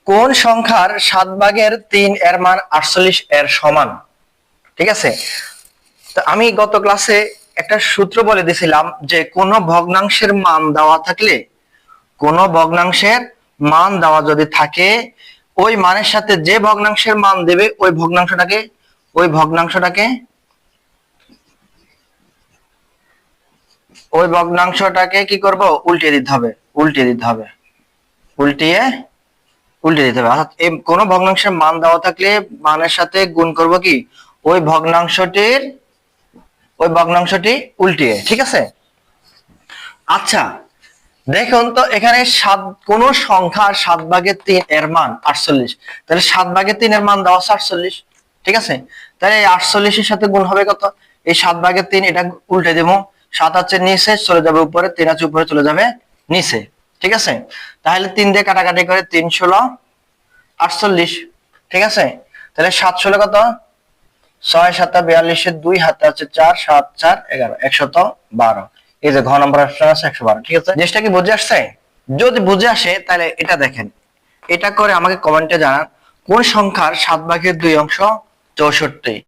কোন সংখ্যার 7/3 এর মান 48 এর সমান? ঠিক আছে, তো আমি গত ক্লাসে একটা সূত্র বলে দিয়েছিলাম যে কোন ভগ্নাংশের মান দেওয়া থাকলে, কোন ভগ্নাংশের মান দেওয়া যদি থাকে, ওই মানের সাথে যে ভগ্নাংশের মান দেবে ওই ভগ্নাংশটাকে কি করব, উল্টিয়ে দিতে হবে। উল্টিয়ে দিতে হবে, অর্থাৎ এই কোন ভগ্নাংশের মান দেওয়া থাকলে মানের সাথে গুণ করব কি, ওই ভগ্নাংশটি উল্টিয়ে। ঠিক আছে, আচ্ছা দেখুন তো এখানে কোন সংখ্যার 7/3 এর মান 48, তাহলে 7/3 এর মান দেওয়া আছে 48। ঠিক আছে, তাহলে এই 48 এর সাথে গুণ হবে কত, এই 7/3, এটা উল্টে দেবো, 7 আছে নিচে চলে যাবে উপরে, 3 আছে উপরে চলে যাবে নিচে। ঠিক আছে, তাহলে 3 দিয়ে কাটাকাটি করে 3 ষোলো 48। ঠিক আছে, তাহলে 7 ষোলো কত, 6 7 42, 2 হাতে আছে 4, 7 4 11, 112। এই যে ঘ নম্বর অপশন আছে 112। ঠিক আছে, জিনিসটা কি বুঝে আসছে? যদি বুঝে আসে তাহলে এটা দেখেন, এটা করে আমাকে কমেন্টে জানান কোন সংখ্যার 7/2 অংশ 64।